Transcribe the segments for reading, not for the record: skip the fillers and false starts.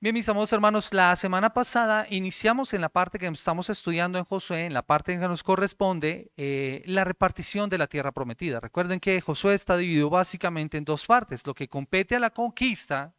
Bien, mis amados hermanos, la semana pasada iniciamos en la parte que estamos estudiando en Josué, en la parte en que nos corresponde la repartición de la tierra prometida. Recuerden que Josué está dividido básicamente en dos partes, lo que compete a la conquista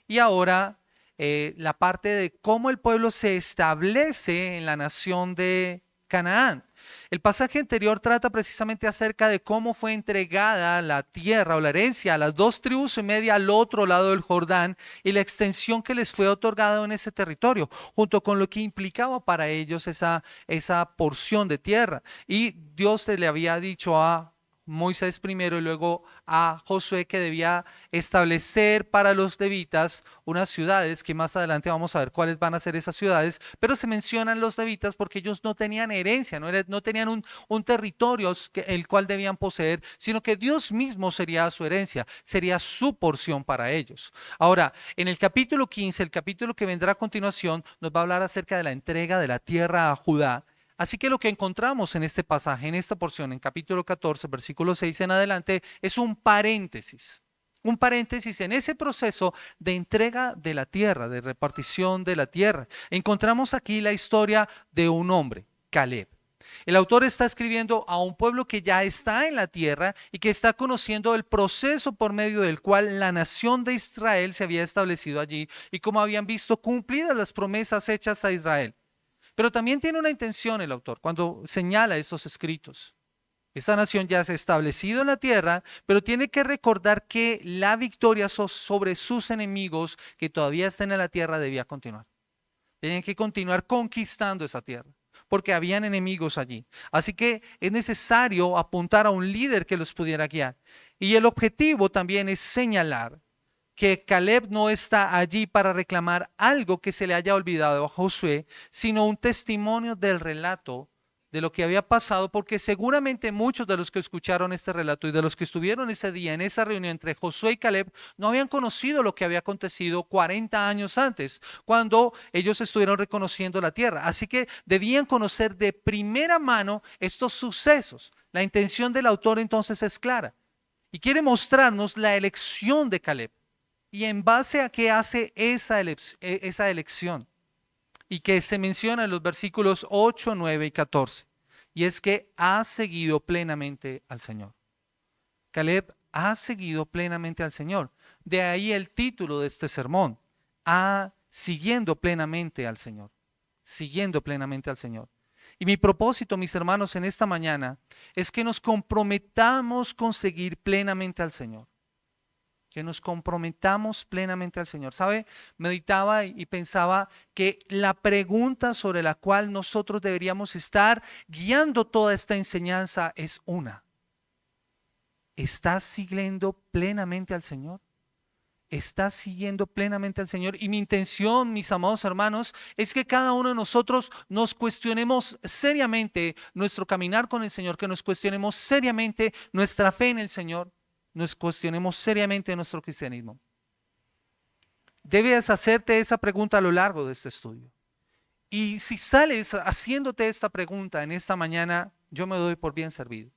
y ahora la parte de cómo el pueblo se establece en la nación de Canaán. El pasaje anterior trata precisamente acerca de cómo fue entregada la tierra o la herencia a las dos tribus y media al otro lado del Jordán y la extensión que les fue otorgada en ese territorio, junto con lo que implicaba para ellos esa porción de tierra. Y Dios le había dicho a Moisés primero y luego a Josué que debía establecer para los levitas unas ciudades, que más adelante vamos a ver cuáles van a ser esas ciudades, pero se mencionan los levitas porque ellos no tenían herencia, no tenían un territorio el cual debían poseer, sino que Dios mismo sería su herencia, sería su porción para ellos. Ahora, en el capítulo 15, el capítulo que vendrá a continuación, nos va a hablar acerca de la entrega de la tierra a Judá. Así que lo que encontramos en este pasaje, en esta porción, en capítulo 14, versículo 6 en adelante, es un paréntesis. Un paréntesis en ese proceso de entrega de la tierra, de repartición de la tierra. Encontramos aquí la historia de un hombre, Caleb. El autor está escribiendo a un pueblo que ya está en la tierra y que está conociendo el proceso por medio del cual la nación de Israel se había establecido allí y cómo habían visto cumplidas las promesas hechas a Israel. Pero también tiene una intención el autor cuando señala estos escritos. Esta nación ya se ha establecido en la tierra, pero tiene que recordar que la victoria sobre sus enemigos que todavía están en la tierra debía continuar. Tenían que continuar conquistando esa tierra, porque habían enemigos allí. Así que es necesario apuntar a un líder que los pudiera guiar. Y el objetivo también es señalar que Caleb no está allí para reclamar algo que se le haya olvidado a Josué, sino un testimonio del relato de lo que había pasado, porque seguramente muchos de los que escucharon este relato y de los que estuvieron ese día en esa reunión entre Josué y Caleb no habían conocido lo que había acontecido 40 años antes, cuando ellos estuvieron reconociendo la tierra. Así que debían conocer de primera mano estos sucesos. La intención del autor entonces es clara y quiere mostrarnos la elección de Caleb. Y en base a qué hace esa elección y que se menciona en los versículos 8, 9 y 14. Y es que ha seguido plenamente al Señor. Caleb ha seguido plenamente al Señor. De ahí el título de este sermón, siguiendo plenamente al Señor. Siguiendo plenamente al Señor. Y mi propósito, mis hermanos, en esta mañana es que nos comprometamos con seguir plenamente al Señor, que nos comprometamos plenamente al Señor. ¿Sabe? Meditaba y pensaba que la pregunta sobre la cual nosotros deberíamos estar guiando toda esta enseñanza es una. ¿Estás siguiendo plenamente al Señor? ¿Estás siguiendo plenamente al Señor? Y mi intención, mis amados hermanos, es que cada uno de nosotros nos cuestionemos seriamente nuestro caminar con el Señor, que nos cuestionemos seriamente nuestra fe en el Señor, nos cuestionemos seriamente nuestro cristianismo. Debes hacerte esa pregunta a lo largo de este estudio. Y si sales haciéndote esta pregunta en esta mañana, yo me doy por bien servido.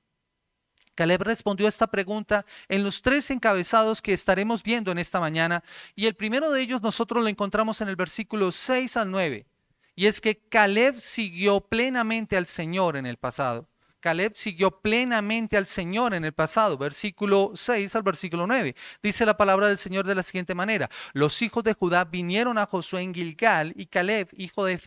Caleb respondió a esta pregunta en los tres encabezados que estaremos viendo en esta mañana. Y el primero de ellos nosotros lo encontramos en el versículo 6 al 9. Y es que Caleb siguió plenamente al Señor en el pasado. Caleb siguió plenamente al Señor en el pasado, versículo 6 al versículo 9. Dice la palabra del Señor de la siguiente manera: los hijos de Judá vinieron a Josué en Gilgal, y Caleb, hijo de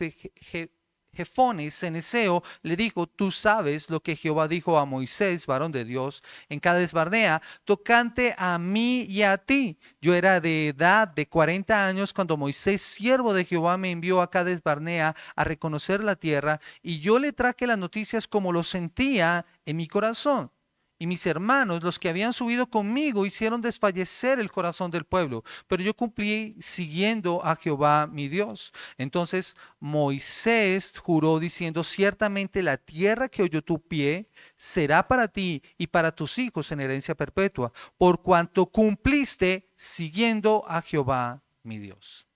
Jefones, ceneseo, le dijo: tú sabes lo que Jehová dijo a Moisés, varón de Dios, en Cades Barnea, tocante a mí y a ti. Yo era de edad de 40 años cuando Moisés, siervo de Jehová, me envió a Cades Barnea a reconocer la tierra, y yo le traje las noticias como lo sentía en mi corazón. Y mis hermanos, los que habían subido conmigo, hicieron desfallecer el corazón del pueblo, pero yo cumplí siguiendo a Jehová mi Dios. Entonces Moisés juró diciendo: ciertamente la tierra que oyó tu pie será para ti y para tus hijos en herencia perpetua, por cuanto cumpliste siguiendo a Jehová mi Dios.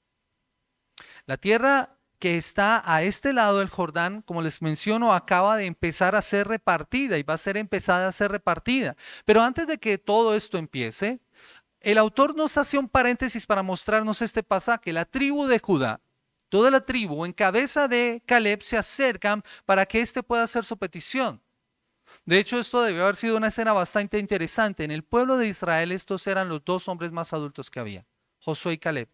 La tierra que está a este lado del Jordán, como les menciono, acaba de empezar a ser repartida y va a ser empezada a ser repartida. Pero antes de que todo esto empiece, el autor nos hace un paréntesis para mostrarnos este pasaje. La tribu de Judá, toda la tribu en cabeza de Caleb se acercan para que éste pueda hacer su petición. De hecho, esto debió haber sido una escena bastante interesante. En el pueblo de Israel estos eran los dos hombres más adultos que había, Josué y Caleb.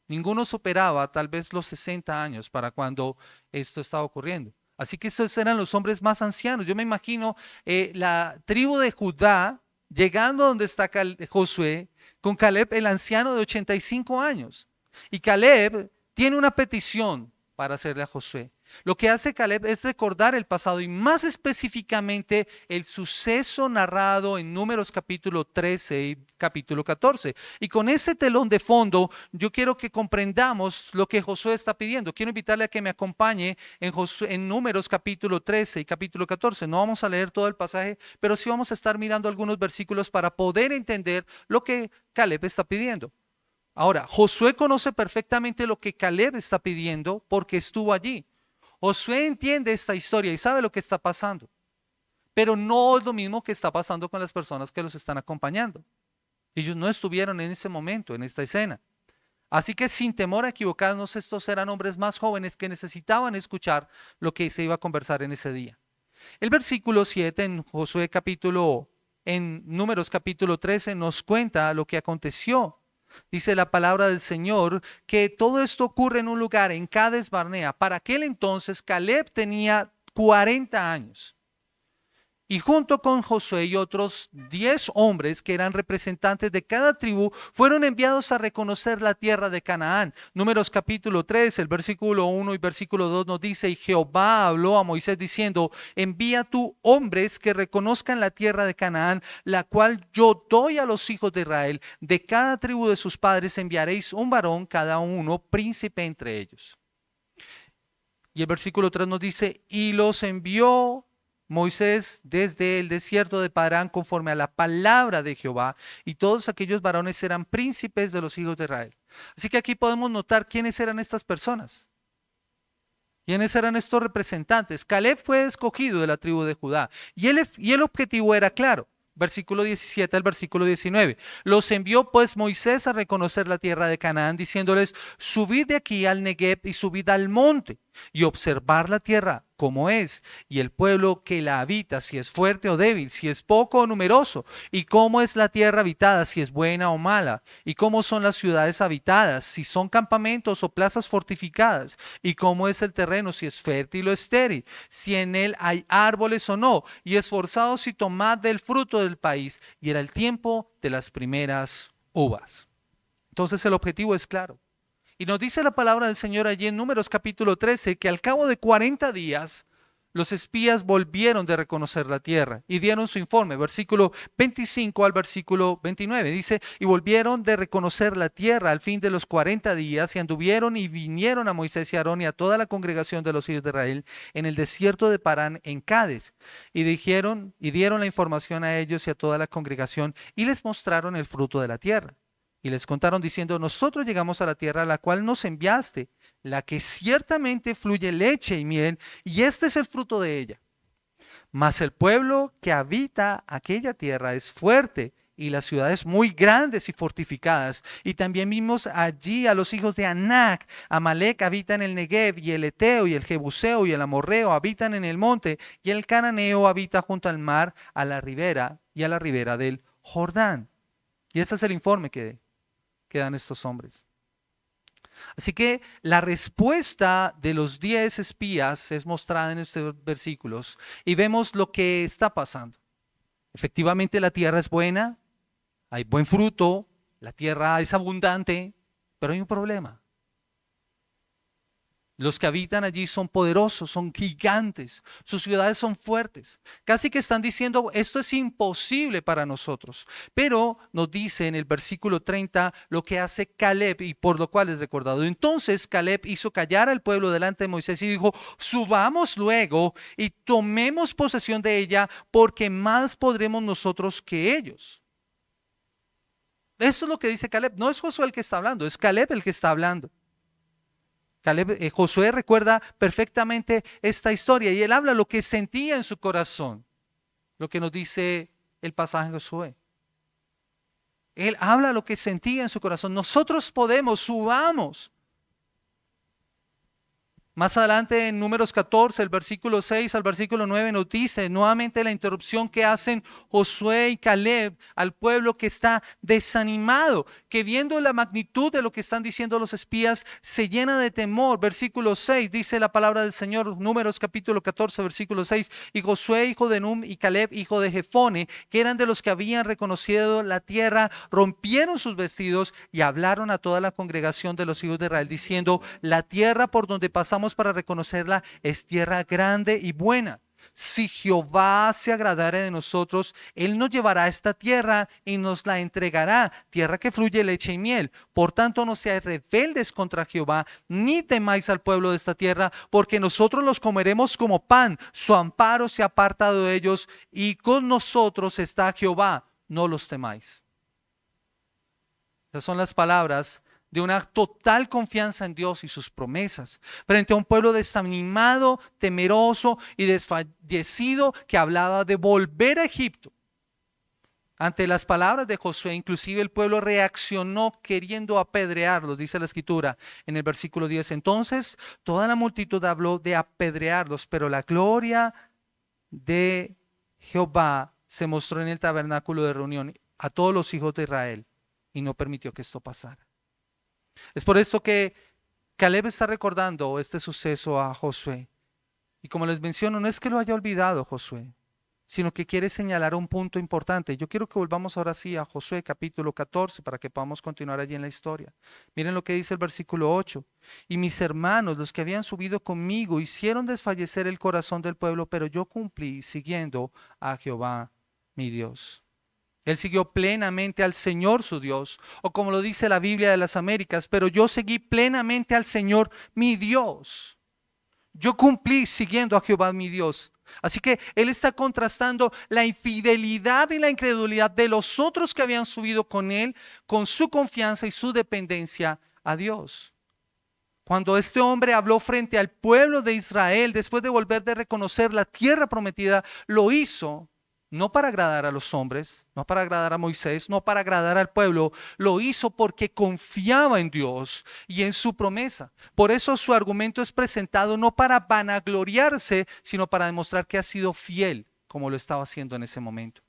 Ninguno superaba tal vez los 60 años para cuando esto estaba ocurriendo. Así que estos eran los hombres más ancianos. Yo me imagino la tribu de Judá llegando donde está Josué, con Caleb el anciano de 85 años. Y Caleb tiene una petición para hacerle a Josué. Lo que hace Caleb es recordar el pasado y más específicamente el suceso narrado en Números capítulo 13 y capítulo 14. Y con este telón de fondo yo quiero que comprendamos lo que Josué está pidiendo. Quiero invitarle a que me acompañe en Números capítulo 13 y capítulo 14. No vamos a leer todo el pasaje, pero sí vamos a estar mirando algunos versículos para poder entender lo que Caleb está pidiendo. Ahora, Josué conoce perfectamente lo que Caleb está pidiendo porque estuvo allí. Josué entiende esta historia y sabe lo que está pasando, pero no es lo mismo que está pasando con las personas que los están acompañando. Ellos no estuvieron en ese momento, en esta escena. Así que sin temor a equivocarnos, estos eran hombres más jóvenes que necesitaban escuchar lo que se iba a conversar en ese día. El versículo 7 en Números capítulo 13 nos cuenta lo que aconteció. Dice la palabra del Señor que todo esto ocurre en un lugar, en Cades Barnea. Para aquel entonces Caleb tenía 40 años. Y junto con Josué y otros 10 hombres que eran representantes de cada tribu, fueron enviados a reconocer la tierra de Canaán. Números capítulo 3, el versículo 1 y versículo 2 nos dice, y Jehová habló a Moisés diciendo, envía tú hombres que reconozcan la tierra de Canaán, la cual yo doy a los hijos de Israel. De cada tribu de sus padres enviaréis un varón, cada uno príncipe entre ellos. Y el versículo 3 nos dice, y los envió Moisés desde el desierto de Parán conforme a la palabra de Jehová, y todos aquellos varones eran príncipes de los hijos de Israel. Así que aquí podemos notar quiénes eran estas personas. ¿Quiénes eran estos representantes? Caleb fue escogido de la tribu de Judá y el objetivo era claro. Versículo 17 al versículo 19. Los envió pues Moisés a reconocer la tierra de Canaán, diciéndoles, subid de aquí al Negev y subid al monte y observar la tierra como es, y el pueblo que la habita, si es fuerte o débil, si es poco o numeroso, y cómo es la tierra habitada, si es buena o mala, y cómo son las ciudades habitadas, si son campamentos o plazas fortificadas, y cómo es el terreno, si es fértil o estéril, si en él hay árboles o no, y esforzados y tomad del fruto del país. Y era el tiempo de las primeras uvas. Entonces el objetivo es claro. Y nos dice la palabra del Señor allí en Números capítulo 13 que al cabo de 40 días los espías volvieron de reconocer la tierra y dieron su informe. Versículo 25 al versículo 29 dice, y volvieron de reconocer la tierra al fin de los 40 días y anduvieron y vinieron a Moisés y a Aarón y a toda la congregación de los hijos de Israel en el desierto de Parán en Cades. Y dijeron y dieron la información a ellos y a toda la congregación y les mostraron el fruto de la tierra. Y les contaron diciendo, nosotros llegamos a la tierra a la cual nos enviaste, la que ciertamente fluye leche y miel, y este es el fruto de ella. Mas el pueblo que habita aquella tierra es fuerte, y las ciudades muy grandes y fortificadas. Y también vimos allí a los hijos de Anac. Amalek habita en el Negev, y el Eteo, y el Jebuseo, y el Amorreo habitan en el monte, y el Cananeo habita junto al mar, a la ribera del Jordán. Y ese es el informe que dan estos hombres. Así que la respuesta de los 10 espías es mostrada en estos versículos y vemos lo que está pasando. Efectivamente la tierra es buena, hay buen fruto, la tierra es abundante, pero hay un problema. Los que habitan allí son poderosos, son gigantes, sus ciudades son fuertes. Casi que están diciendo, esto es imposible para nosotros. Pero nos dice en el versículo 30 lo que hace Caleb y por lo cual es recordado. Entonces Caleb hizo callar al pueblo delante de Moisés y dijo, subamos luego y tomemos posesión de ella porque más podremos nosotros que ellos. Eso es lo que dice Caleb. No es Josué el que está hablando, es Caleb el que está hablando. Josué recuerda perfectamente esta historia y él habla lo que sentía en su corazón, lo que nos dice el pasaje de Josué. Él habla lo que sentía en su corazón. Nosotros podemos, subamos. Más adelante en Números 14, el versículo 6 al versículo 9 nos dice nuevamente la interrupción que hacen Josué y Caleb al pueblo que está desanimado, que viendo la magnitud de lo que están diciendo los espías, se llena de temor. Versículo 6 dice la palabra del Señor, Números capítulo 14, versículo 6, y Josué hijo de Nun y Caleb hijo de Jefone, que eran de los que habían reconocido la tierra, rompieron sus vestidos y hablaron a toda la congregación de los hijos de Israel, diciendo: la tierra por donde pasamos para reconocerla es tierra grande y buena. Si Jehová se agradare de nosotros, Él nos llevará a esta tierra y nos la entregará, tierra que fluye leche y miel. Por tanto, no seáis rebeldes contra Jehová, ni temáis al pueblo de esta tierra, porque nosotros los comeremos como pan. Su amparo se ha apartado de ellos, y con nosotros está Jehová. No los temáis. Esas son las palabras de una total confianza en Dios y sus promesas, frente a un pueblo desanimado, temeroso y desfallecido que hablaba de volver a Egipto. Ante las palabras de Josué, inclusive el pueblo reaccionó queriendo apedrearlos, dice la escritura en el versículo 10. Entonces toda la multitud habló de apedrearlos, pero la gloria de Jehová se mostró en el tabernáculo de reunión a todos los hijos de Israel y no permitió que esto pasara. Es por esto que Caleb está recordando este suceso a Josué. Y como les menciono, no es que lo haya olvidado Josué, sino que quiere señalar un punto importante. Yo quiero que volvamos ahora sí a Josué capítulo 14 para que podamos continuar allí en la historia. Miren lo que dice el versículo 8. Y mis hermanos, los que habían subido conmigo, hicieron desfallecer el corazón del pueblo, pero yo cumplí siguiendo a Jehová mi Dios. Él siguió plenamente al Señor su Dios, o como lo dice la Biblia de las Américas, pero yo seguí plenamente al Señor mi Dios. Yo cumplí siguiendo a Jehová mi Dios. Así que él está contrastando la infidelidad y la incredulidad de los otros que habían subido con él, con su confianza y su dependencia a Dios. Cuando este hombre habló frente al pueblo de Israel, después de volver de reconocer la tierra prometida, lo hizo no para agradar a los hombres, no para agradar a Moisés, no para agradar al pueblo, lo hizo porque confiaba en Dios y en su promesa. Por eso su argumento es presentado no para vanagloriarse, sino para demostrar que ha sido fiel, como lo estaba haciendo en ese momento.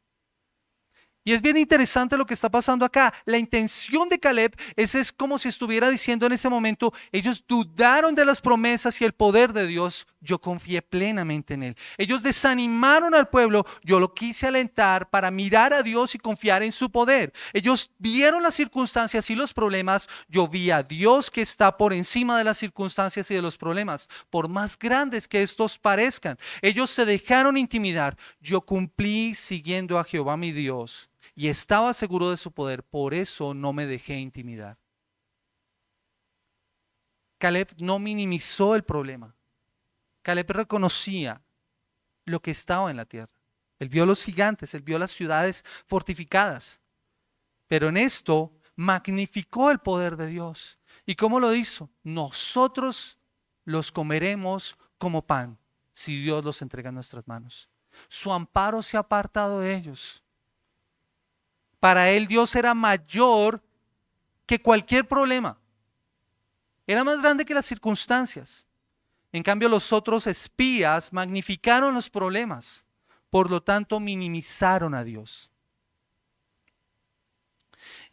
Y es bien interesante lo que está pasando acá. La intención de Caleb es como si estuviera diciendo en ese momento: ellos dudaron de las promesas y el poder de Dios, yo confié plenamente en él. Ellos desanimaron al pueblo, yo lo quise alentar para mirar a Dios y confiar en su poder. Ellos vieron las circunstancias y los problemas, yo vi a Dios que está por encima de las circunstancias y de los problemas, por más grandes que estos parezcan. Ellos se dejaron intimidar, yo cumplí siguiendo a Jehová mi Dios. Y estaba seguro de su poder, por eso no me dejé intimidar. Caleb no minimizó el problema. Caleb reconocía lo que estaba en la tierra. Él vio los gigantes, él vio las ciudades fortificadas. Pero en esto magnificó el poder de Dios. ¿Y cómo lo hizo? Nosotros los comeremos como pan, si Dios los entrega en nuestras manos. Su amparo se ha apartado de ellos. Para él Dios era mayor que cualquier problema. Era más grande que las circunstancias. En cambio, los otros espías magnificaron los problemas. Por lo tanto, minimizaron a Dios.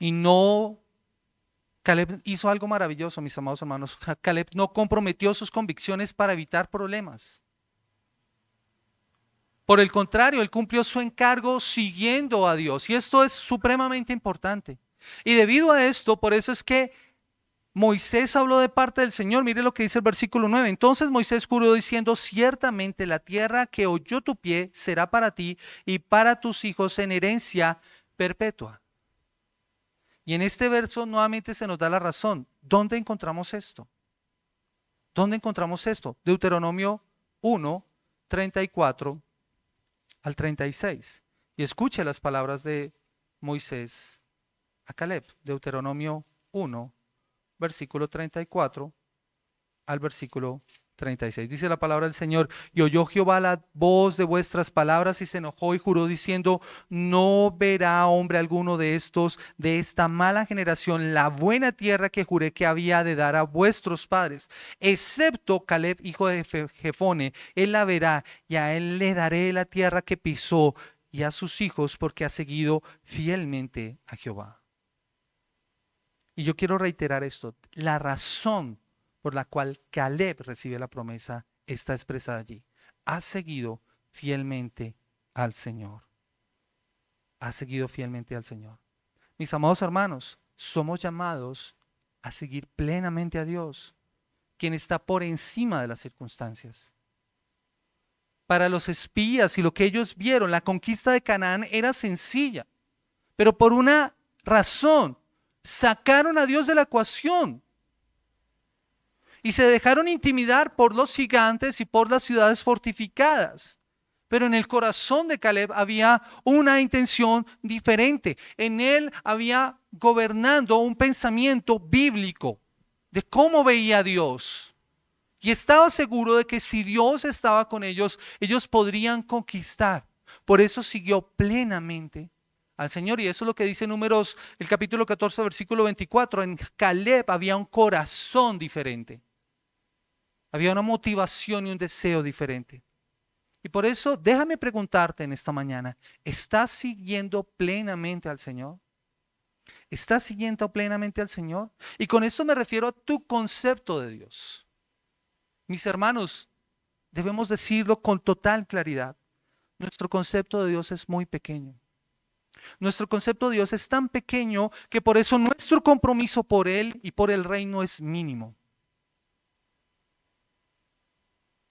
Y no, Caleb hizo algo maravilloso, mis amados hermanos. Caleb no comprometió sus convicciones para evitar problemas. Por el contrario, él cumplió su encargo siguiendo a Dios. Y esto es supremamente importante. Y debido a esto, por eso es que Moisés habló de parte del Señor. Mire lo que dice el versículo 9. Entonces Moisés juró diciendo: ciertamente la tierra que oyó tu pie será para ti y para tus hijos en herencia perpetua. Y en este verso nuevamente se nos da la razón. ¿Dónde encontramos esto? ¿Dónde encontramos esto? Deuteronomio 1, 34 al 36. Y escuche las palabras de Moisés a Caleb. Deuteronomio 1, versículo 34 al versículo 36. Dice la palabra del Señor: y oyó Jehová la voz de vuestras palabras y se enojó y juró diciendo: no verá hombre alguno de estos, de esta mala generación, la buena tierra que juré que había de dar a vuestros padres, excepto Caleb, hijo de Jefone, él la verá, y a él le daré la tierra que pisó y a sus hijos, porque ha seguido fielmente a Jehová. Y yo quiero reiterar esto: la razón por la cual Caleb recibe la promesa está expresada allí. Ha seguido fielmente al Señor. Ha seguido fielmente al Señor. Mis amados hermanos, somos llamados a seguir plenamente a Dios, quien está por encima de las circunstancias. Para los espías y lo que ellos vieron, la conquista de Canaán era sencilla, pero por una razón sacaron a Dios de la ecuación y se dejaron intimidar por los gigantes y por las ciudades fortificadas. Pero en el corazón de Caleb había una intención diferente. En él había gobernando un pensamiento bíblico de cómo veía a Dios. Y estaba seguro de que si Dios estaba con ellos, ellos podrían conquistar. Por eso siguió plenamente al Señor. Y eso es lo que dice Números, el capítulo 14, versículo 24. En Caleb había un corazón diferente. Había una motivación y un deseo diferente. Y por eso déjame preguntarte en esta mañana: ¿estás siguiendo plenamente al Señor? ¿Estás siguiendo plenamente al Señor? Y con esto me refiero a tu concepto de Dios. Mis hermanos, debemos decirlo con total claridad: nuestro concepto de Dios es muy pequeño. Nuestro concepto de Dios es tan pequeño que por eso nuestro compromiso por Él y por el reino es mínimo.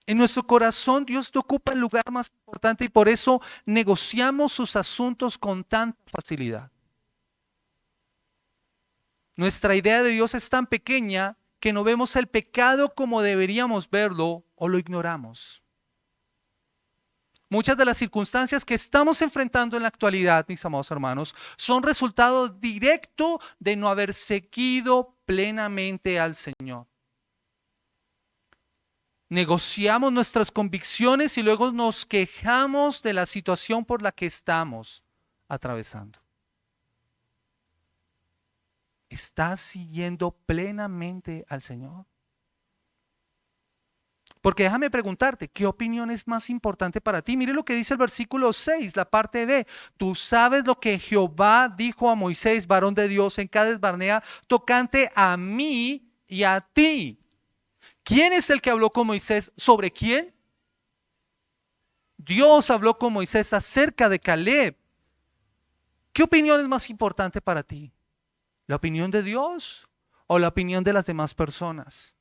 En nuestro corazón Dios te ocupa el lugar más importante y por eso negociamos sus asuntos con tanta facilidad. Nuestra idea de Dios es tan pequeña que no vemos el pecado como deberíamos verlo o lo ignoramos. Muchas de las circunstancias que estamos enfrentando en la actualidad, mis amados hermanos, son resultado directo de no haber seguido plenamente al Señor. Negociamos nuestras convicciones y luego nos quejamos de la situación por la que estamos atravesando. ¿Estás siguiendo plenamente al Señor? Porque déjame preguntarte, ¿qué opinión es más importante para ti? Mire lo que dice el versículo 6, la parte B. Tú sabes lo que Jehová dijo a Moisés, varón de Dios, en Cades Barnea, tocante a mí y a ti. ¿Quién es el que habló con Moisés? ¿Sobre quién? Dios habló con Moisés acerca de Caleb. ¿Qué opinión es más importante para ti? ¿La opinión de Dios o la opinión de las demás personas?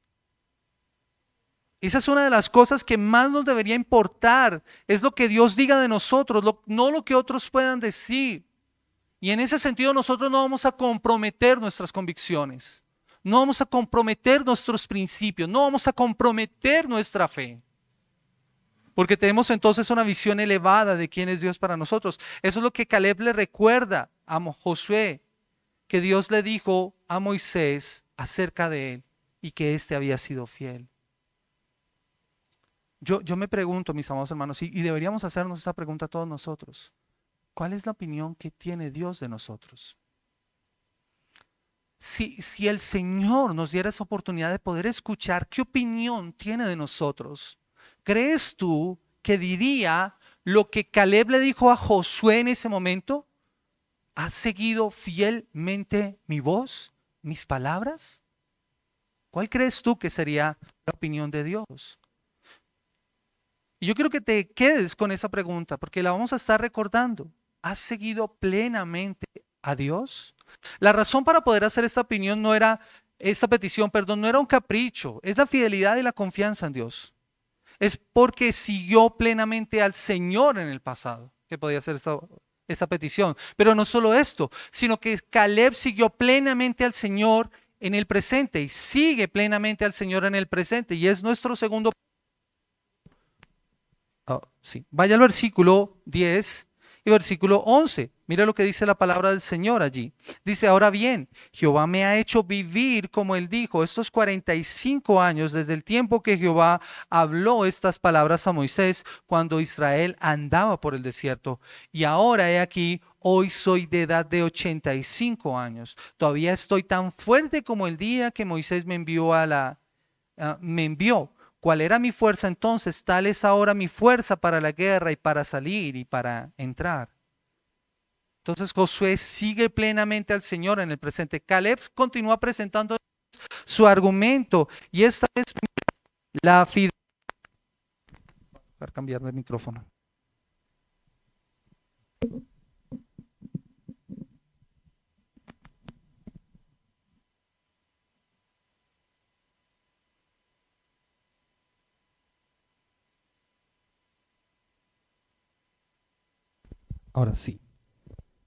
Esa es una de las cosas que más nos debería importar. Es lo que Dios diga de nosotros, no lo que otros puedan decir. Y en ese sentido nosotros no vamos a comprometer nuestras convicciones. No vamos a comprometer nuestros principios, no vamos a comprometer nuestra fe. Porque tenemos entonces una visión elevada de quién es Dios para nosotros. Eso es lo que Caleb le recuerda a Josué, que Dios le dijo a Moisés acerca de él y que éste había sido fiel. Yo me pregunto, mis amados hermanos, y deberíamos hacernos esta pregunta a todos nosotros: ¿cuál es la opinión que tiene Dios de nosotros? Si el Señor nos diera esa oportunidad de poder escuchar qué opinión tiene de nosotros, ¿crees tú que diría lo que Caleb le dijo a Josué en ese momento? ¿Has seguido fielmente mi voz, mis palabras? ¿Cuál crees tú que sería la opinión de Dios? Y yo quiero que te quedes con esa pregunta porque la vamos a estar recordando. ¿Has seguido plenamente a Dios? La razón para poder hacer esta petición, no era un capricho, es la fidelidad y la confianza en Dios. Es porque siguió plenamente al Señor en el pasado que podía hacer esta petición. Pero no solo esto, sino que Caleb siguió plenamente al Señor en el presente y sigue plenamente al Señor en el presente. Y es nuestro segundo. Sí. Vaya al versículo 10 y versículo 11. Mira lo que dice la palabra del Señor allí. Dice, ahora bien, Jehová me ha hecho vivir como él dijo, estos 45 años desde el tiempo que Jehová habló estas palabras a Moisés cuando Israel andaba por el desierto. Y ahora he aquí, hoy soy de edad de 85 años. Todavía estoy tan fuerte como el día que Moisés me envió. ¿Cuál era mi fuerza entonces? Tal es ahora mi fuerza para la guerra y para salir y para entrar. Entonces Josué sigue plenamente al Señor en el presente. Caleb continúa presentando su argumento y esta vez la fidelidad. Para cambiar de micrófono. Ahora sí.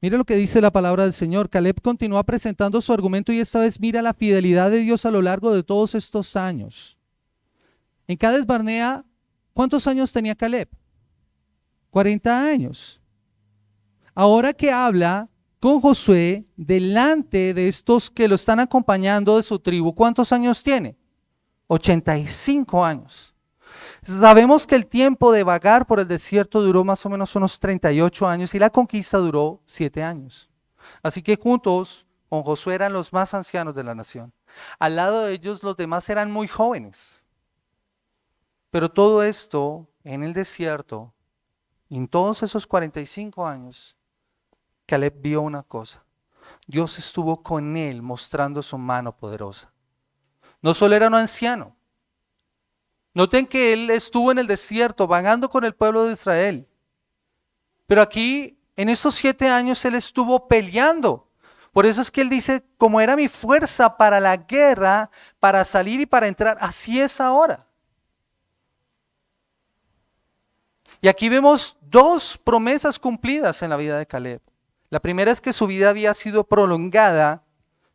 Mira lo que dice la palabra del Señor. Caleb continúa presentando su argumento y esta vez mira la fidelidad de Dios a lo largo de todos estos años. En Cades Barnea, ¿cuántos años tenía Caleb? 40 años. Ahora que habla con Josué delante de estos que lo están acompañando de su tribu, ¿cuántos años tiene? 85 años. Sabemos que el tiempo de vagar por el desierto duró más o menos unos 38 años y la conquista duró 7 años. Así que juntos con Josué eran los más ancianos de la nación. Al lado de ellos los demás eran muy jóvenes. Pero todo esto en el desierto, en todos esos 45 años, Caleb vio una cosa. Dios estuvo con él mostrando su mano poderosa. No solo era un anciano. Noten que él estuvo en el desierto vagando con el pueblo de Israel. Pero aquí, en estos 7 años, él estuvo peleando. Por eso es que él dice, como era mi fuerza para la guerra, para salir y para entrar, así es ahora. Y aquí vemos 2 promesas cumplidas en la vida de Caleb. La primera es que su vida había sido prolongada,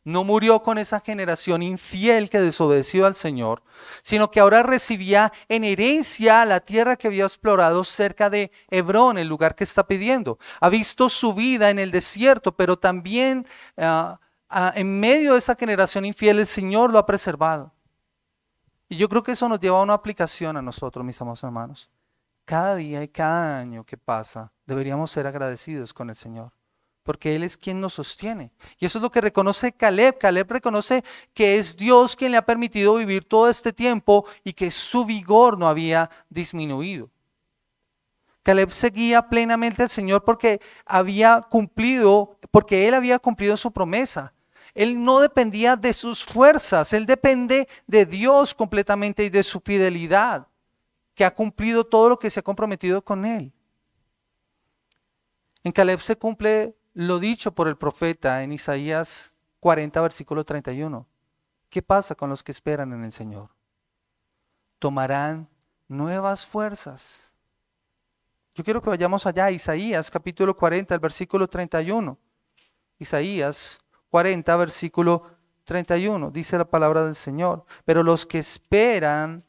no murió con esa generación infiel que desobedeció al Señor, sino que ahora recibía en herencia la tierra que había explorado cerca de Hebrón, el lugar que está pidiendo. Ha visto su vida en el desierto, pero también en medio de esa generación infiel el Señor lo ha preservado. Y yo creo que eso nos lleva a una aplicación a nosotros, mis amados hermanos. Cada día y cada año que pasa, deberíamos ser agradecidos con el Señor, porque Él es quien nos sostiene. Y eso es lo que reconoce Caleb. Caleb reconoce que es Dios quien le ha permitido vivir todo este tiempo y que su vigor no había disminuido. Caleb seguía plenamente al Señor porque él había cumplido su promesa. Él no dependía de sus fuerzas, él depende de Dios completamente y de su fidelidad, que ha cumplido todo lo que se ha comprometido con él. En Caleb se cumple lo dicho por el profeta en Isaías 40, versículo 31. ¿Qué pasa con los que esperan en el Señor? Tomarán nuevas fuerzas. Yo quiero que vayamos allá a Isaías capítulo 40, el versículo 31. Isaías 40, versículo 31. Dice la palabra del Señor. Pero los que esperan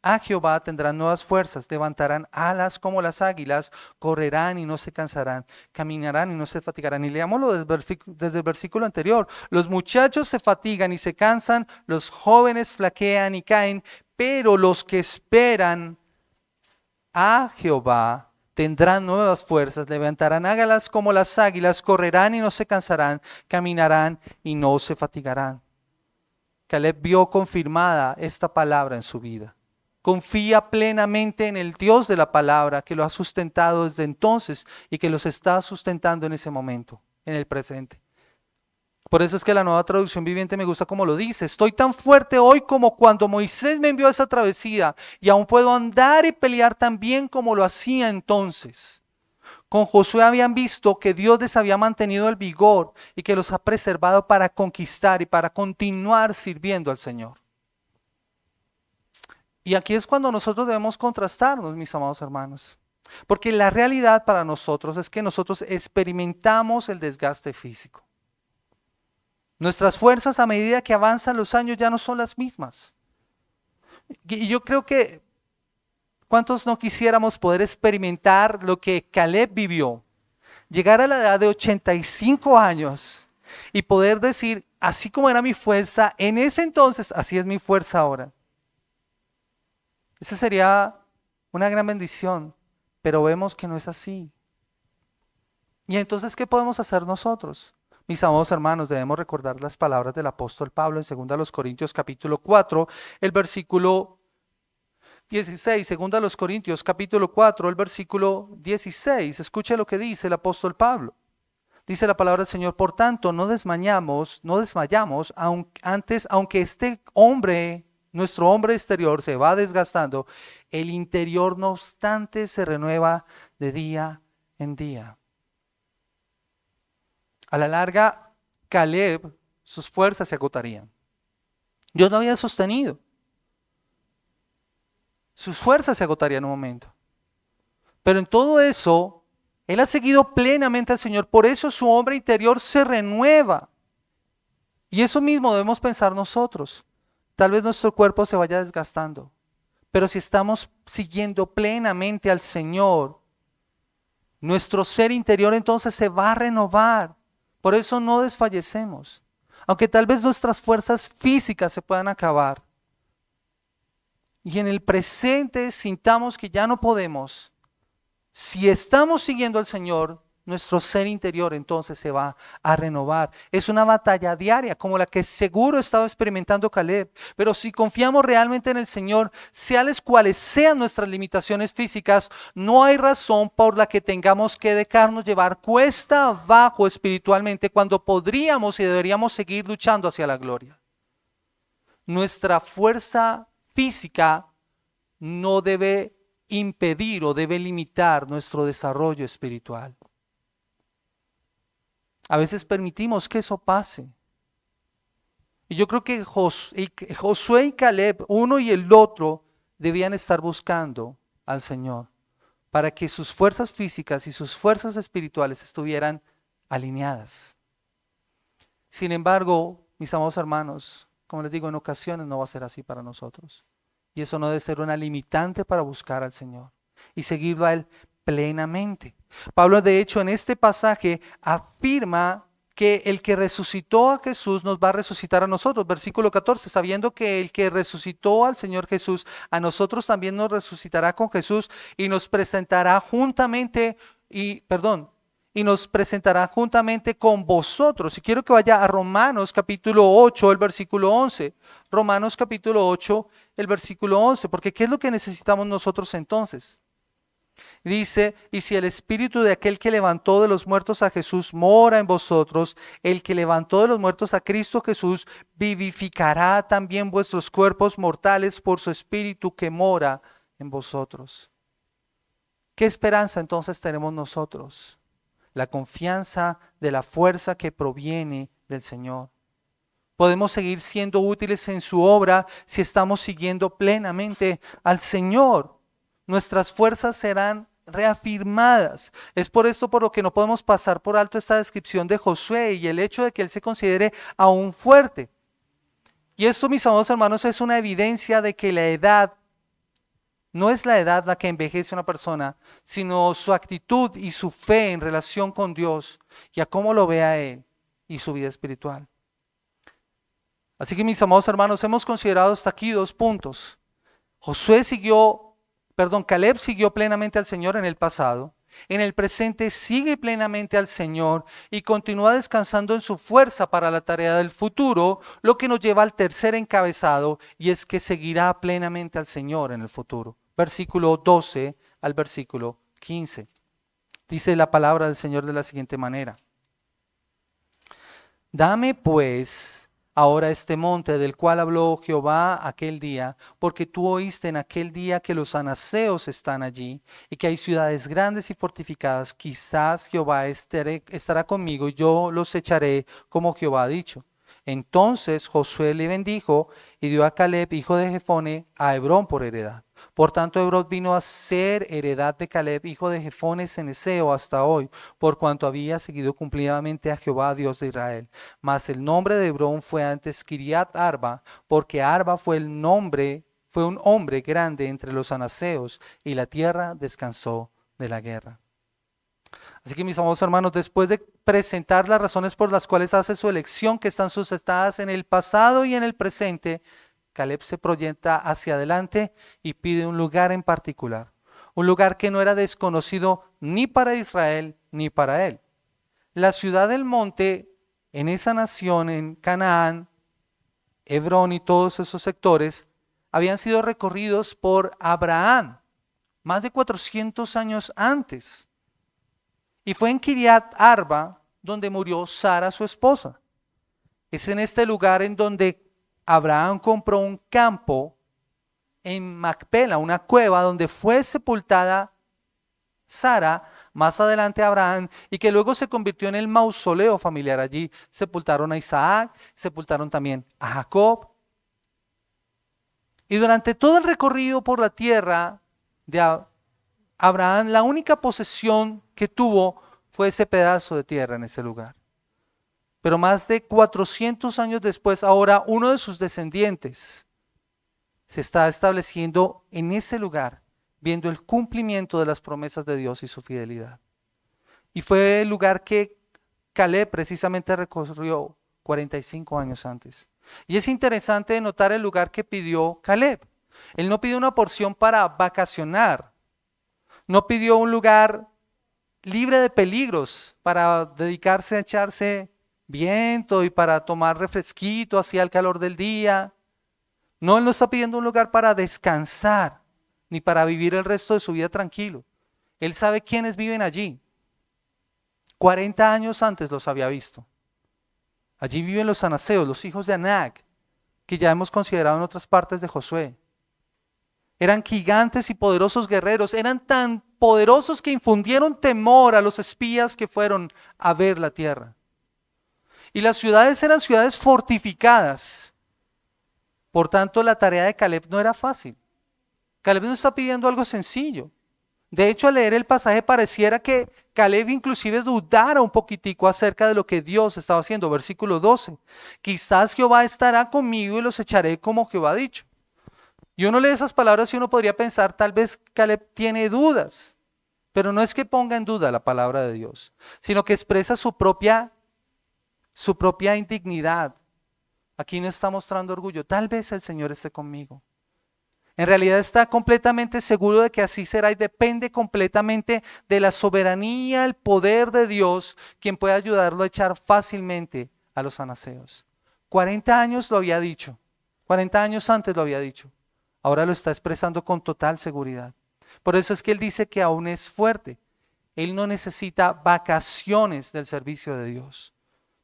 a Jehová tendrán nuevas fuerzas, levantarán alas como las águilas, correrán y no se cansarán, caminarán y no se fatigarán. Y leámoslo desde el versículo anterior. Los muchachos se fatigan y se cansan, los jóvenes flaquean y caen, pero los que esperan a Jehová tendrán nuevas fuerzas, levantarán alas como las águilas, correrán y no se cansarán, caminarán y no se fatigarán. Caleb vio confirmada esta palabra en su vida. Confía plenamente en el Dios de la palabra que lo ha sustentado desde entonces y que los está sustentando en ese momento, en el presente. Por eso es que la Nueva Traducción Viviente me gusta como lo dice. Estoy tan fuerte hoy como cuando Moisés me envió a esa travesía y aún puedo andar y pelear tan bien como lo hacía entonces. Con Josué habían visto que Dios les había mantenido el vigor y que los ha preservado para conquistar y para continuar sirviendo al Señor. Y aquí es cuando nosotros debemos contrastarnos, mis amados hermanos. Porque la realidad para nosotros es que nosotros experimentamos el desgaste físico. Nuestras fuerzas a medida que avanzan los años ya no son las mismas. Y yo creo que ¿cuántos no quisiéramos poder experimentar lo que Caleb vivió? llegar a la edad de 85 años y poder decir, así como era mi fuerza en ese entonces, así es mi fuerza ahora. Esa sería una gran bendición, pero vemos que no es así. Y entonces, ¿qué podemos hacer nosotros? Mis amados hermanos, debemos recordar las palabras del apóstol Pablo en 2 Corintios capítulo 4, el versículo 16, 2 Corintios capítulo 4, el versículo 16. Escuche lo que dice el apóstol Pablo. Dice la palabra del Señor: por tanto, no desmayamos, aunque este hombre, nuestro hombre exterior, se va desgastando, el interior, no obstante, se renueva de día en día. A la larga, Caleb, sus fuerzas se agotarían. Dios lo había sostenido. Sus fuerzas se agotarían en un momento. Pero en todo eso, él ha seguido plenamente al Señor. Por eso su hombre interior se renueva. Y eso mismo debemos pensar nosotros. Tal vez nuestro cuerpo se vaya desgastando. Pero si estamos siguiendo plenamente al Señor, nuestro ser interior entonces se va a renovar. Por eso no desfallecemos. Aunque tal vez nuestras fuerzas físicas se puedan acabar. Y en el presente sintamos que ya no podemos. Si estamos siguiendo al Señor, nuestro ser interior entonces se va a renovar. Es una batalla diaria como la que seguro estaba experimentando Caleb. Pero si confiamos realmente en el Señor, sean cuales sean nuestras limitaciones físicas, no hay razón por la que tengamos que dejarnos llevar cuesta abajo espiritualmente cuando podríamos y deberíamos seguir luchando hacia la gloria. Nuestra fuerza física no debe impedir o debe limitar nuestro desarrollo espiritual. A veces permitimos que eso pase. Y yo creo que Josué y Caleb, uno y el otro, debían estar buscando al Señor para que sus fuerzas físicas y sus fuerzas espirituales estuvieran alineadas. Sin embargo, mis amados hermanos, como les digo, en ocasiones no va a ser así para nosotros. Y eso no debe ser una limitante para buscar al Señor y seguirlo a Él plenamente. Pablo, de hecho, en este pasaje afirma que el que resucitó a Jesús nos va a resucitar a nosotros. Versículo 14, sabiendo que el que resucitó al Señor Jesús, a nosotros también nos resucitará con Jesús y nos presentará juntamente, y nos presentará juntamente con vosotros. Y quiero que vaya a Romanos capítulo 8, el versículo 11. Romanos capítulo 8, el versículo 11, porque ¿qué es lo que necesitamos nosotros entonces? Dice: y si el espíritu de aquel que levantó de los muertos a Jesús mora en vosotros, el que levantó de los muertos a Cristo Jesús vivificará también vuestros cuerpos mortales por su espíritu que mora en vosotros. ¿Qué esperanza entonces tenemos nosotros? La confianza de la fuerza que proviene del Señor. Podemos seguir siendo útiles en su obra si estamos siguiendo plenamente al Señor. Nuestras fuerzas serán reafirmadas. Es por esto por lo que no podemos pasar por alto esta descripción de Josué y el hecho de que él se considere aún fuerte. Y esto, mis amados hermanos, es una evidencia de que la edad no es la edad la que envejece a una persona, sino su actitud y su fe en relación con Dios y a cómo lo ve a Él y su vida espiritual. Así que, mis amados hermanos, hemos considerado hasta aquí 2 puntos. Caleb siguió plenamente al Señor en el pasado. En el presente sigue plenamente al Señor y continúa descansando en su fuerza para la tarea del futuro, lo que nos lleva al tercer encabezado, y es que seguirá plenamente al Señor en el futuro. Versículo 12 al versículo 15. Dice la palabra del Señor de la siguiente manera: dame pues ahora este monte del cual habló Jehová aquel día, porque tú oíste en aquel día que los anaseos están allí y que hay ciudades grandes y fortificadas. Quizás Jehová estará conmigo y yo los echaré como Jehová ha dicho. Entonces Josué le bendijo y dio a Caleb, hijo de Jefone, a Hebrón por heredad. Por tanto, Hebrón vino a ser heredad de Caleb, hijo de Jefone ceneseo, hasta hoy, por cuanto había seguido cumplidamente a Jehová, Dios de Israel. Mas el nombre de Hebrón fue antes Kiriat Arba, porque Arba fue un hombre grande entre los anaseos, y la tierra descansó de la guerra. Así que mis amados hermanos, después de presentar las razones por las cuales hace su elección, que están sustentadas en el pasado y en el presente, Caleb se proyecta hacia adelante y pide un lugar en particular, un lugar que no era desconocido ni para Israel ni para él. La ciudad del monte en esa nación, en Canaán, Hebrón y todos esos sectores, habían sido recorridos por Abraham más de 400 años antes. Y fue en Kiriat Arba donde murió Sara, su esposa. Es en este lugar en donde Abraham compró un campo en Macpela, una cueva donde fue sepultada Sara, más adelante Abraham, y que luego se convirtió en el mausoleo familiar. Allí sepultaron a Isaac, sepultaron también a Jacob. Y durante todo el recorrido por la tierra de Abraham, la única posesión que tuvo fue ese pedazo de tierra en ese lugar. Pero más de 400 años después, ahora uno de sus descendientes se está estableciendo en ese lugar, viendo el cumplimiento de las promesas de Dios y su fidelidad. Y fue el lugar que Caleb precisamente recorrió 45 años antes. Y es interesante notar el lugar que pidió Caleb. Él no pidió una porción para vacacionar, no pidió un lugar libre de peligros para dedicarse a echarse viento y para tomar refresquito hacia el calor del día. No, él no está pidiendo un lugar para descansar, ni para vivir el resto de su vida tranquilo. Él sabe quiénes viven allí. 40 años antes los había visto. Allí viven los anaseos, los hijos de Anac, que ya hemos considerado en otras partes de Josué. Eran gigantes y poderosos guerreros, eran tan poderosos que infundieron temor a los espías que fueron a ver la tierra. Y las ciudades eran ciudades fortificadas. Por tanto, la tarea de Caleb no era fácil. Caleb no está pidiendo algo sencillo. De hecho, al leer el pasaje pareciera que Caleb inclusive dudara un poquitico acerca de lo que Dios estaba haciendo. Versículo 12. Quizás Jehová estará conmigo y los echaré como Jehová ha dicho. Y uno lee esas palabras y uno podría pensar, tal vez Caleb tiene dudas. Pero no es que ponga en duda la palabra de Dios, sino que expresa su propia indignidad. Aquí no está mostrando orgullo. Tal vez el Señor esté conmigo. En realidad está completamente seguro de que así será y depende completamente de la soberanía, el poder de Dios, quien puede ayudarlo a echar fácilmente a los anaseos. 40 años lo había dicho, 40 años antes lo había dicho, ahora lo está expresando con total seguridad. Por eso es que él dice que aún es fuerte. Él no necesita vacaciones del servicio de Dios.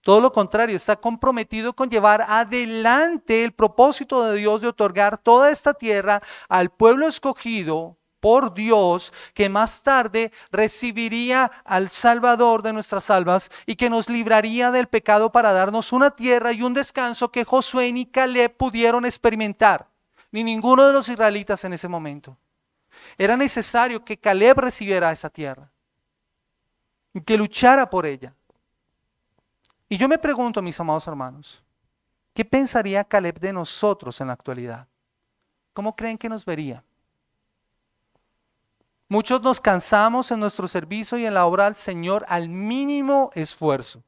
Todo lo contrario, está comprometido con llevar adelante el propósito de Dios de otorgar toda esta tierra al pueblo escogido por Dios, que más tarde recibiría al Salvador de nuestras almas y que nos libraría del pecado para darnos una tierra y un descanso que Josué ni Caleb pudieron experimentar, ni ninguno de los israelitas en ese momento. Era necesario que Caleb recibiera esa tierra y que luchara por ella. Y yo me pregunto, mis amados hermanos, ¿qué pensaría Caleb de nosotros en la actualidad? ¿Cómo creen que nos vería? Muchos nos cansamos en nuestro servicio y en la obra del Señor al mínimo esfuerzo.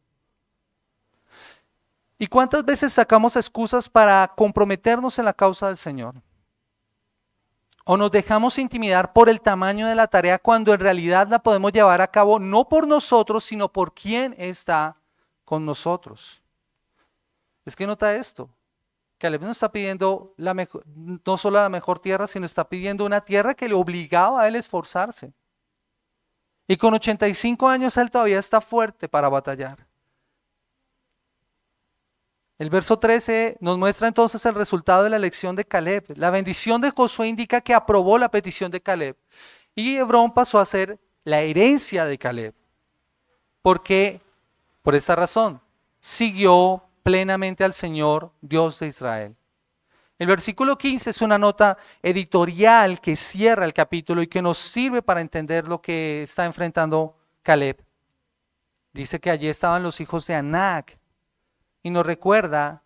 ¿Y cuántas veces sacamos excusas para comprometernos en la causa del Señor? O nos dejamos intimidar por el tamaño de la tarea cuando en realidad la podemos llevar a cabo no por nosotros, sino por quien está con nosotros. Es que nota esto, Caleb no está pidiendo no solo la mejor tierra, sino está pidiendo una tierra que le obligaba a él a esforzarse. Y con 85 años él todavía está fuerte para batallar. El verso 13 nos muestra entonces el resultado de la elección de Caleb. La bendición de Josué indica que aprobó la petición de Caleb. Y Hebrón pasó a ser la herencia de Caleb. Porque por esta razón, siguió plenamente al Señor, Dios de Israel. El versículo 15 es una nota editorial que cierra el capítulo y que nos sirve para entender lo que está enfrentando Caleb. Dice que allí estaban los hijos de Anac y nos recuerda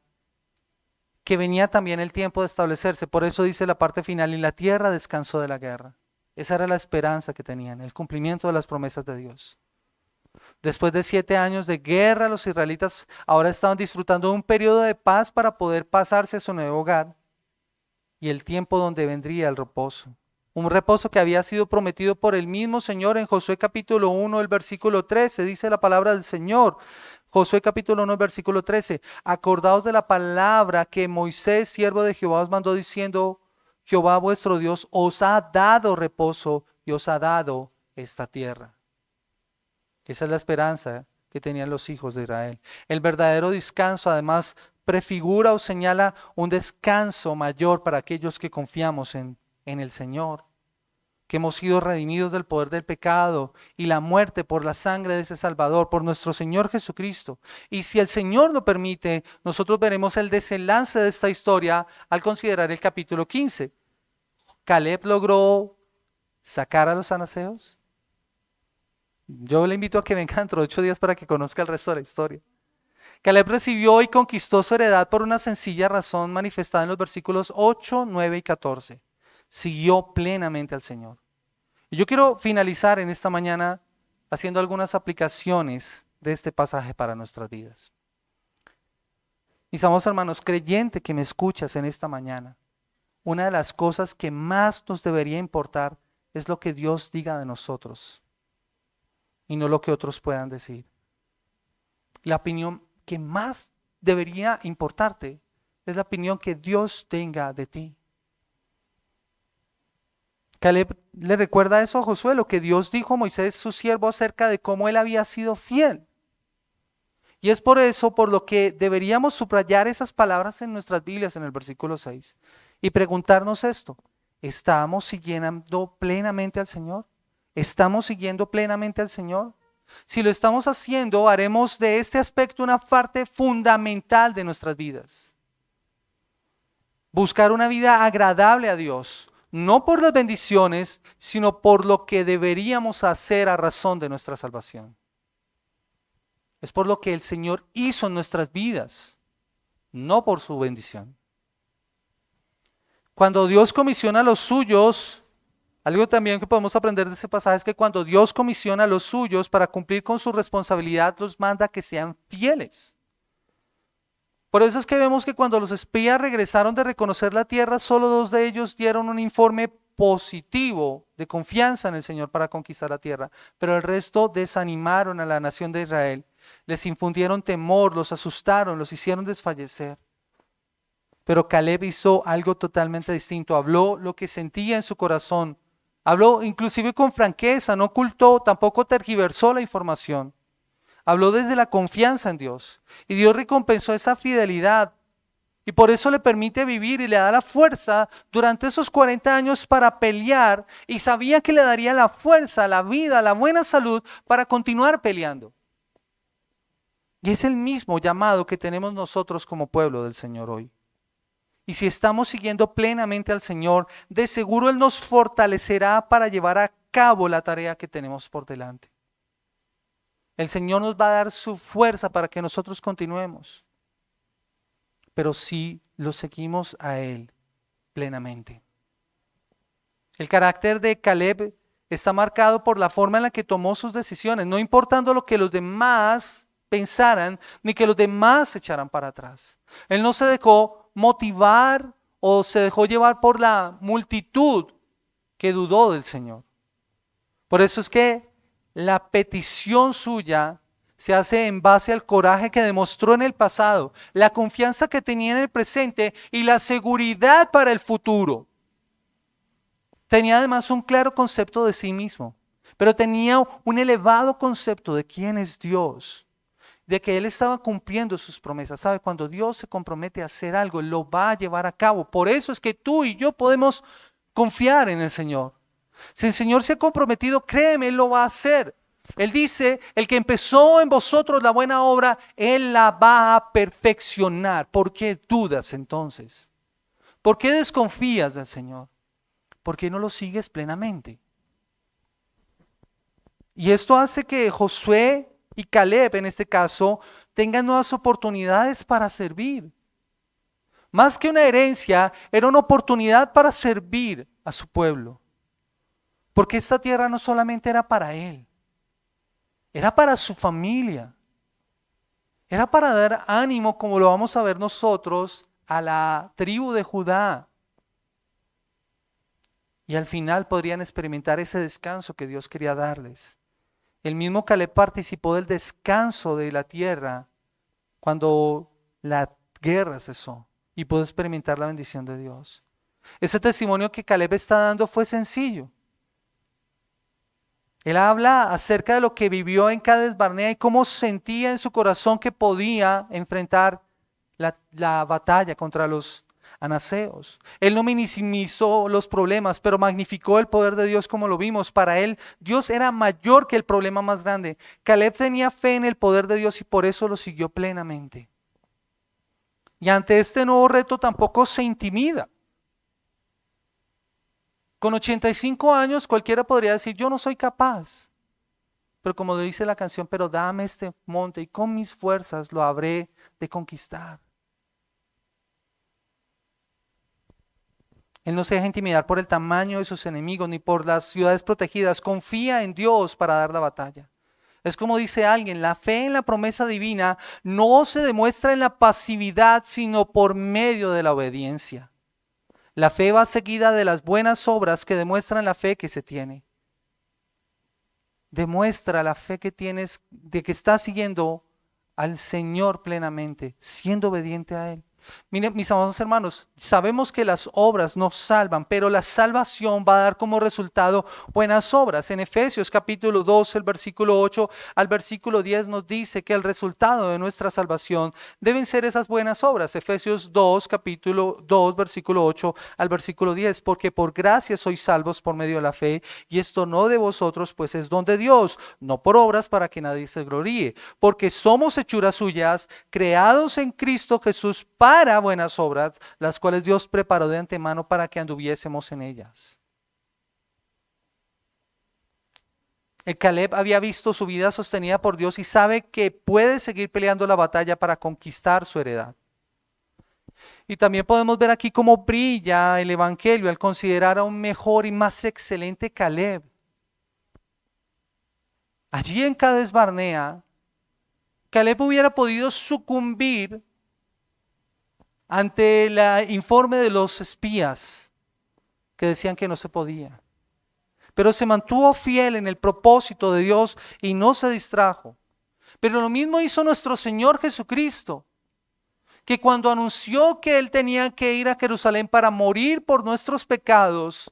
que venía también el tiempo de establecerse. Por eso dice la parte final, y la tierra descansó de la guerra. Esa era la esperanza que tenían, el cumplimiento de las promesas de Dios. Después de 7 años de guerra, los israelitas ahora estaban disfrutando de un periodo de paz para poder pasarse a su nuevo hogar y el tiempo donde vendría el reposo. Un reposo que había sido prometido por el mismo Señor en Josué capítulo 1, el versículo 13, dice la palabra del Señor. Josué capítulo 1, versículo 13. Acordaos de la palabra que Moisés, siervo de Jehová, os mandó diciendo: Jehová vuestro Dios os ha dado reposo y os ha dado esta tierra. Esa es la esperanza que tenían los hijos de Israel. El verdadero descanso, además, prefigura o señala un descanso mayor para aquellos que confiamos en el Señor, que hemos sido redimidos del poder del pecado y la muerte por la sangre de ese Salvador, por nuestro Señor Jesucristo. Y si el Señor lo permite, nosotros veremos el desenlace de esta historia al considerar el capítulo 15. ¿Caleb logró sacar a los anaseos? Yo le invito a que venga dentro de 8 días para que conozca el resto de la historia. Caleb recibió y conquistó su heredad por una sencilla razón manifestada en los versículos 8, 9 y 14. Siguió plenamente al Señor. Y yo quiero finalizar en esta mañana haciendo algunas aplicaciones de este pasaje para nuestras vidas. Mis amados hermanos, creyente que me escuchas en esta mañana, una de las cosas que más nos debería importar es lo que Dios diga de nosotros y no lo que otros puedan decir. La opinión que más debería importarte es la opinión que Dios tenga de ti. Caleb le recuerda eso a Josué, lo que Dios dijo a Moisés, su siervo, acerca de cómo él había sido fiel. Y es por eso por lo que deberíamos subrayar esas palabras en nuestras Biblias en el versículo 6 y preguntarnos esto: ¿estamos siguiendo plenamente al Señor? ¿Estamos siguiendo plenamente al Señor? Si lo estamos haciendo, haremos de este aspecto una parte fundamental de nuestras vidas. Buscar una vida agradable a Dios, no por las bendiciones, sino por lo que deberíamos hacer a razón de nuestra salvación. Es por lo que el Señor hizo en nuestras vidas, no por su bendición. Cuando Dios comisiona a los suyos, algo también que podemos aprender de ese pasaje es que cuando Dios comisiona a los suyos para cumplir con su responsabilidad, los manda que sean fieles. Por eso es que vemos que cuando los espías regresaron de reconocer la tierra, solo 2 de ellos dieron un informe positivo de confianza en el Señor para conquistar la tierra, pero el resto desanimaron a la nación de Israel, les infundieron temor, los asustaron, los hicieron desfallecer. Pero Caleb hizo algo totalmente distinto, habló lo que sentía en su corazón, habló inclusive con franqueza, no ocultó, tampoco tergiversó la información. Habló desde la confianza en Dios y Dios recompensó esa fidelidad y por eso le permite vivir y le da la fuerza durante esos 40 años para pelear, y sabía que le daría la fuerza, la vida, la buena salud para continuar peleando. Y es el mismo llamado que tenemos nosotros como pueblo del Señor hoy. Y si estamos siguiendo plenamente al Señor, de seguro Él nos fortalecerá para llevar a cabo la tarea que tenemos por delante. El Señor nos va a dar su fuerza para que nosotros continuemos. Pero si lo seguimos a Él plenamente. El carácter de Caleb está marcado por la forma en la que tomó sus decisiones, no importando lo que los demás pensaran, ni que los demás se echaran para atrás. Él no se dejó motivar o se dejó llevar por la multitud que dudó del Señor. Por eso es que la petición suya se hace en base al coraje que demostró en el pasado, la confianza que tenía en el presente y la seguridad para el futuro. Tenía además un claro concepto de sí mismo, pero tenía un elevado concepto de quién es Dios, de que Él estaba cumpliendo sus promesas. ¿Sabe? Cuando Dios se compromete a hacer algo, Él lo va a llevar a cabo. Por eso es que tú y yo podemos confiar en el Señor. Si el Señor se ha comprometido, créeme, Él lo va a hacer. Él dice: el que empezó en vosotros la buena obra, Él la va a perfeccionar. ¿Por qué dudas entonces? ¿Por qué desconfías del Señor? ¿Por qué no lo sigues plenamente? Y esto hace que Josué y Caleb, en este caso, tengan nuevas oportunidades para servir. Más que una herencia, era una oportunidad para servir a su pueblo. Porque esta tierra no solamente era para él. era para su familia, era para dar ánimo, como lo vamos a ver nosotros, a la tribu de Judá. Y al final podrían experimentar ese descanso que Dios quería darles. El mismo Caleb participó del descanso de la tierra cuando la guerra cesó y pudo experimentar la bendición de Dios. Ese testimonio que Caleb está dando fue sencillo. Él habla acerca de lo que vivió en Cades Barnea y cómo sentía en su corazón que podía enfrentar la batalla contra los anaseos. Él no minimizó los problemas, pero magnificó el poder de Dios como lo vimos. Para él, Dios era mayor que el problema más grande. Caleb tenía fe en el poder de Dios y por eso lo siguió plenamente. Y ante este nuevo reto tampoco se intimida. Con 85 años cualquiera podría decir, yo no soy capaz. Pero como dice la canción, pero dame este monte y con mis fuerzas lo habré de conquistar. Él no se deja intimidar por el tamaño de sus enemigos ni por las ciudades protegidas. Confía en Dios para dar la batalla. Es como dice alguien, la fe en la promesa divina no se demuestra en la pasividad, sino por medio de la obediencia. La fe va seguida de las buenas obras que demuestran la fe que se tiene. Demuestra la fe que tienes de que estás siguiendo al Señor plenamente, siendo obediente a Él. Miren, mis amados hermanos, sabemos que las obras nos salvan, pero la salvación va a dar como resultado buenas obras. En Efesios capítulo 2, el versículo 8 al versículo 10 nos dice que el resultado de nuestra salvación deben ser esas buenas obras. Efesios 2, capítulo 2, versículo 8 al versículo 10, porque por gracia sois salvos por medio de la fe, y esto no de vosotros, pues es don de Dios, no por obras para que nadie se gloríe, porque somos hechuras suyas, creados en Cristo Jesús para buenas obras, las cuales Dios preparó de antemano para que anduviésemos en ellas. El Caleb había visto su vida sostenida por Dios y sabe que puede seguir peleando la batalla para conquistar su heredad. Y también podemos ver aquí cómo brilla el Evangelio al considerar a un mejor y más excelente Caleb. Allí en Cades Barnea, Caleb hubiera podido sucumbir ante el informe de los espías que decían que no se podía. Pero se mantuvo fiel en el propósito de Dios y no se distrajo. Pero lo mismo hizo nuestro Señor Jesucristo, que cuando anunció que Él tenía que ir a Jerusalén para morir por nuestros pecados,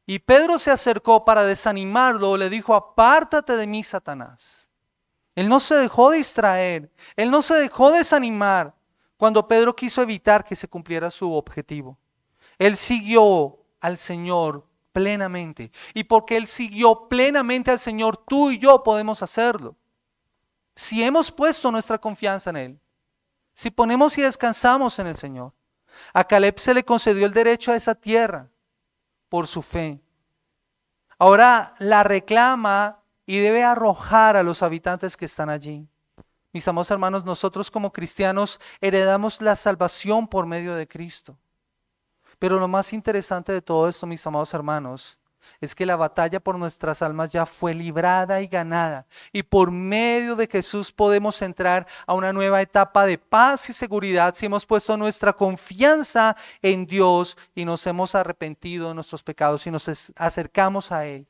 y Pedro se acercó para desanimarlo, le dijo, apártate de mí, Satanás. Él no se dejó distraer, Él no se dejó desanimar cuando Pedro quiso evitar que se cumpliera su objetivo. Él siguió al Señor plenamente. Y porque Él siguió plenamente al Señor, tú y yo podemos hacerlo. Si hemos puesto nuestra confianza en Él, si ponemos y descansamos en el Señor. A Caleb se le concedió el derecho a esa tierra por su fe. Ahora la reclama y debe arrojar a los habitantes que están allí. Mis amados hermanos, nosotros como cristianos heredamos la salvación por medio de Cristo. Pero lo más interesante de todo esto, mis amados hermanos, es que la batalla por nuestras almas ya fue librada y ganada. Y por medio de Jesús podemos entrar a una nueva etapa de paz y seguridad si hemos puesto nuestra confianza en Dios y nos hemos arrepentido de nuestros pecados y nos acercamos a Él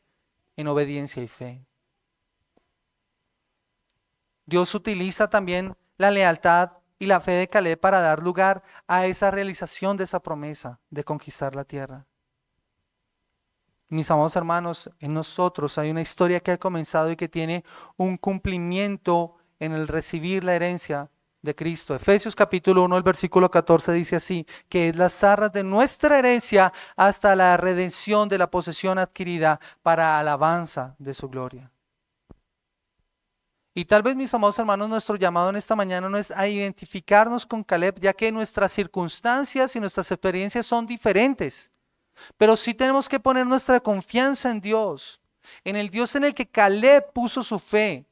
en obediencia y fe. Dios utiliza también la lealtad y la fe de Caleb para dar lugar a esa realización de esa promesa de conquistar la tierra. Mis amados hermanos, en nosotros hay una historia que ha comenzado y que tiene un cumplimiento en el recibir la herencia de Cristo. Efesios capítulo 1, el versículo 14 dice así, que es las arras de nuestra herencia hasta la redención de la posesión adquirida para alabanza de su gloria. Y tal vez, mis amados hermanos, nuestro llamado en esta mañana no es a identificarnos con Caleb, ya que nuestras circunstancias y nuestras experiencias son diferentes. Pero sí tenemos que poner nuestra confianza en Dios, en el Dios en el que Caleb puso su fe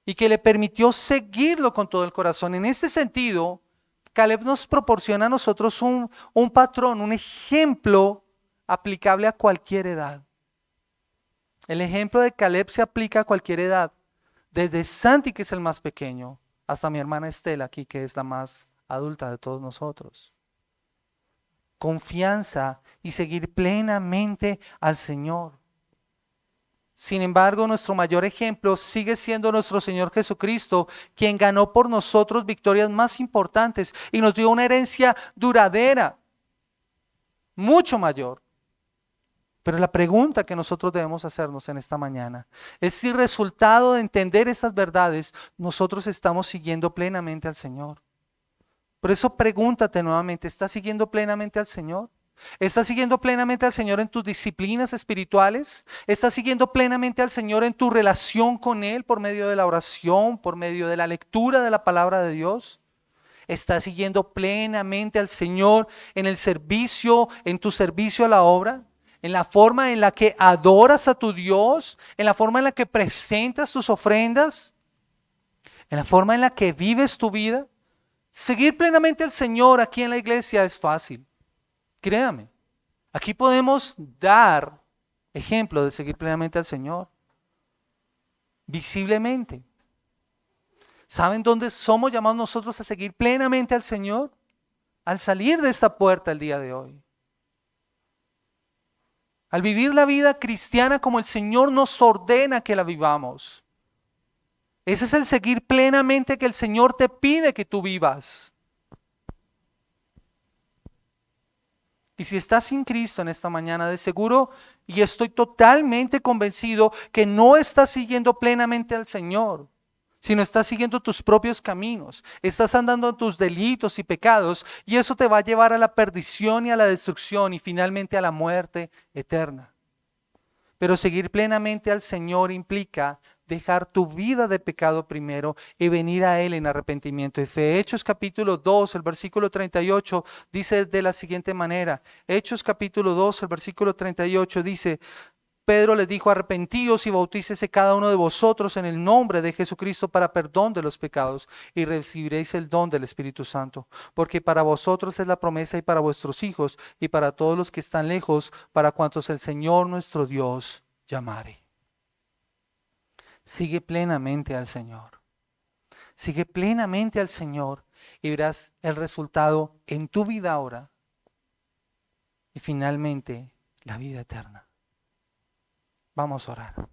y que le permitió seguirlo con todo el corazón. En este sentido, Caleb nos proporciona a nosotros un patrón, un ejemplo aplicable a cualquier edad. El ejemplo de Caleb se aplica a cualquier edad. Desde Santi, que es el más pequeño, hasta mi hermana Estela aquí, que es la más adulta de todos nosotros. Confianza y seguir plenamente al Señor. Sin embargo, nuestro mayor ejemplo sigue siendo nuestro Señor Jesucristo, quien ganó por nosotros victorias más importantes y nos dio una herencia duradera, mucho mayor. Pero la pregunta que nosotros debemos hacernos en esta mañana es si resultado de entender estas verdades, nosotros estamos siguiendo plenamente al Señor. Por eso pregúntate nuevamente, ¿estás siguiendo plenamente al Señor? ¿Estás siguiendo plenamente al Señor en tus disciplinas espirituales? ¿Estás siguiendo plenamente al Señor en tu relación con Él por medio de la oración, por medio de la lectura de la palabra de Dios? ¿Estás siguiendo plenamente al Señor en el servicio, en tu servicio a la obra? ¿En la forma en la que adoras a tu Dios? ¿En la forma en la que presentas tus ofrendas? ¿En la forma en la que vives tu vida? Seguir plenamente al Señor aquí en la iglesia es fácil. Créame, aquí podemos dar ejemplo de seguir plenamente al Señor, visiblemente. ¿Saben dónde somos llamados nosotros a seguir plenamente al Señor? Al salir de esta puerta el día de hoy. Al vivir la vida cristiana como el Señor nos ordena que la vivamos. Ese es el seguir plenamente que el Señor te pide que tú vivas. Y si estás sin Cristo en esta mañana, de seguro, y estoy totalmente convencido que no estás siguiendo plenamente al Señor, sino estás siguiendo tus propios caminos, estás andando en tus delitos y pecados, y eso te va a llevar a la perdición y a la destrucción y finalmente a la muerte eterna. Pero seguir plenamente al Señor implica dejar tu vida de pecado primero y venir a Él en arrepentimiento y fe. Hechos capítulo 2, el versículo 38 dice de la siguiente manera. Hechos capítulo 2, el versículo 38 dice: Pedro les dijo: arrepentíos y bautícese cada uno de vosotros en el nombre de Jesucristo para perdón de los pecados y recibiréis el don del Espíritu Santo. Porque para vosotros es la promesa y para vuestros hijos y para todos los que están lejos, para cuantos el Señor nuestro Dios llamare. Sigue plenamente al Señor. Sigue plenamente al Señor y verás el resultado en tu vida ahora y finalmente la vida eterna. Vamos a orar.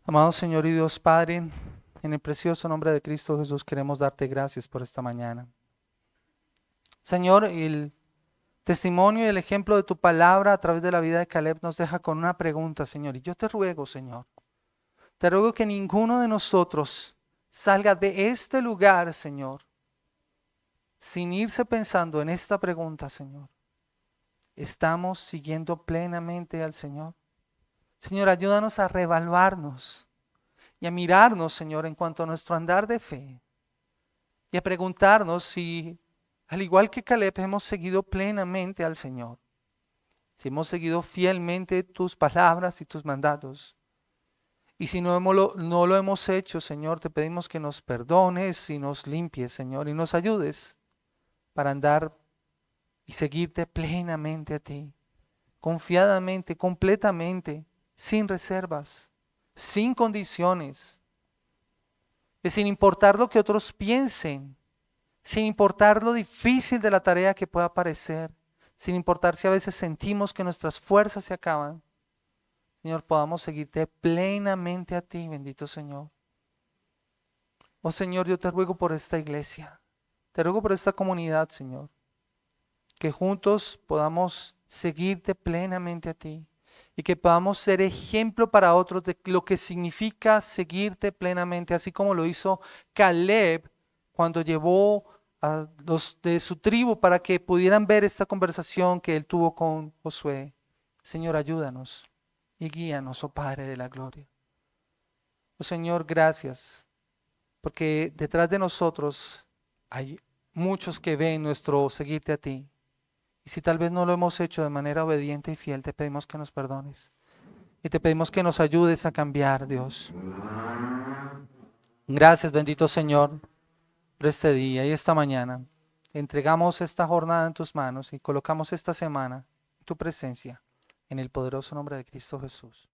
Amado Señor y Dios Padre, en el precioso nombre de Cristo Jesús queremos darte gracias por esta mañana. Señor, el testimonio y el ejemplo de tu palabra a través de la vida de Caleb nos deja con una pregunta, Señor. Y yo te ruego, Señor, te ruego que ninguno de nosotros salga de este lugar, Señor, sin irse pensando en esta pregunta, Señor. ¿Estamos siguiendo plenamente al Señor? Señor, ayúdanos a reevaluarnos y a mirarnos, Señor, en cuanto a nuestro andar de fe y a preguntarnos si, al igual que Caleb, hemos seguido plenamente al Señor, si hemos seguido fielmente tus palabras y tus mandatos. Y si no lo hemos hecho, Señor, te pedimos que nos perdones y nos limpies, Señor, y nos ayudes para andar y seguirte plenamente a ti, confiadamente, completamente, sin reservas, sin condiciones, y sin importar lo que otros piensen, sin importar lo difícil de la tarea que pueda parecer, sin importar si a veces sentimos que nuestras fuerzas se acaban. Señor, podamos seguirte plenamente a ti, bendito Señor. Oh Señor, yo te ruego por esta iglesia, te ruego por esta comunidad, Señor, que juntos podamos seguirte plenamente a ti y que podamos ser ejemplo para otros de lo que significa seguirte plenamente, así como lo hizo Caleb cuando llevó a los de su tribu para que pudieran ver esta conversación que él tuvo con Josué. Señor, ayúdanos y guíanos, oh Padre de la gloria. Oh Señor, gracias, porque detrás de nosotros hay muchos que ven nuestro seguirte a ti. Y si tal vez no lo hemos hecho de manera obediente y fiel, te pedimos que nos perdones. Y te pedimos que nos ayudes a cambiar, Dios. Gracias, bendito Señor, por este día y esta mañana. Entregamos esta jornada en tus manos y colocamos esta semana en tu presencia, en el poderoso nombre de Cristo Jesús.